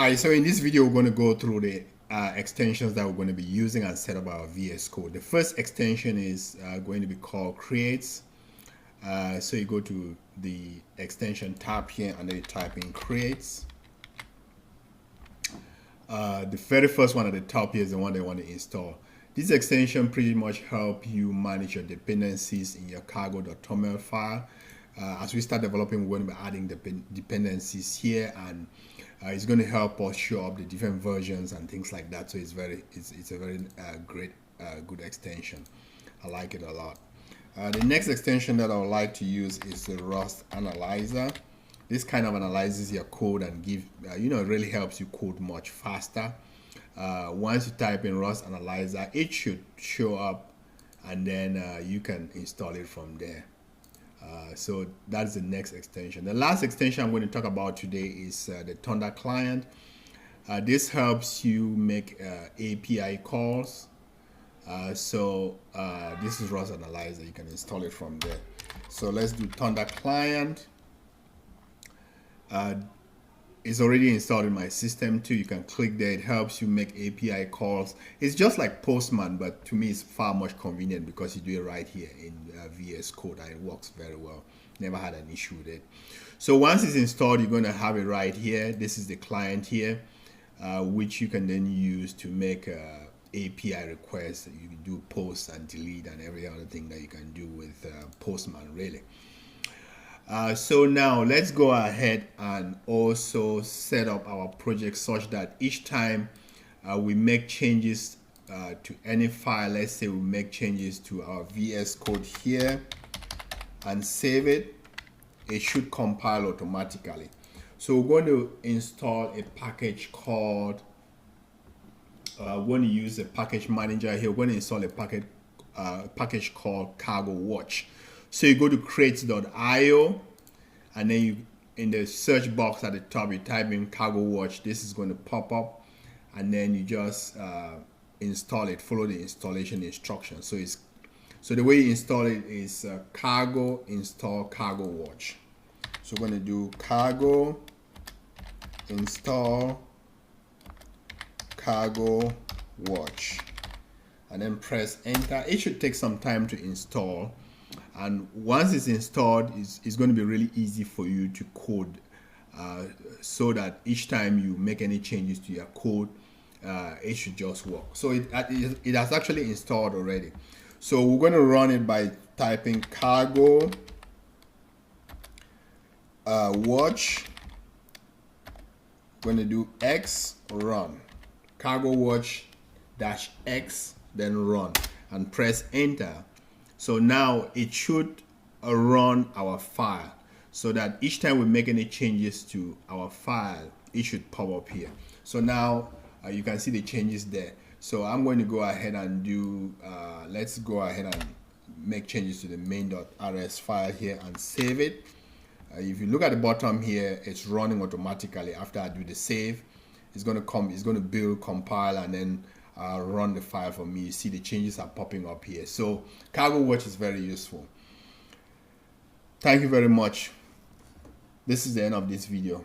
Hi, so in this video, we're going to go through the extensions that we're going to be using and set up our VS Code. The first extension is going to be called Creates. So you go to the extension tab here and then you type in Creates. The very first one at the top here is the one they want to install. This extension pretty much help you manage your dependencies in your cargo.toml file. As we start developing, we're going to be adding the dependencies here, and it's going to help us show up the different versions and things like that. So it's a very great good extension. I like it a lot. The next extension that I would like to use is the Rust Analyzer. This kind of analyzes your code and give it really helps you code much faster. Once you type in Rust Analyzer, it should show up, and then you can install it from there. So that's the next extension. The last extension I'm going to talk about today is the Thunder Client. This helps you make API calls. This is Rust Analyzer. You can install it from there. So let's do Thunder Client. It's already installed in my system too. You can click there. It helps you make API calls. It's just like Postman, but to me it's far much convenient because you do it right here in VS Code, and it works very well. Never had an issue with it. So once it's installed, you're going to have it right here. This is the client here, which you can then use to make API requests. You can do post and delete and every other thing that you can do with Postman, really. So now let's go ahead and also set up our project such that each time we make changes to any file, let's say we make changes to our VS Code here and save it, it should compile automatically. So we're going to install a package called, we're going to use a package manager here. We're going to install a package called Cargo Watch. So you go to crates.io, and then you, in the search box at the top, you type in Cargo Watch. This is going to pop up, and then you just install it. Follow the installation instructions. So the way you install it is cargo install Cargo Watch. So we're going to do cargo install Cargo Watch, and then press enter. It should take some time to install. And once it's installed, it's going to be really easy for you to code, so that each time you make any changes to your code, it should just work. So it has actually installed already. So we're going to run it by typing cargo watch. We're going to do X run, cargo watch -X, then run, and press enter. So now it should run our file, so that each time we make any changes to our file, it should pop up here. So now you can see the changes there. So I'm going to go ahead and do, let's go ahead and make changes to the main.rs file here and save it. If you look at the bottom here, it's running automatically. After I do the save, it's going to build, compile, and then run the file for me. You see the changes are popping up here. So Cargo Watch is very useful. Thank you very much. This is the end of this video.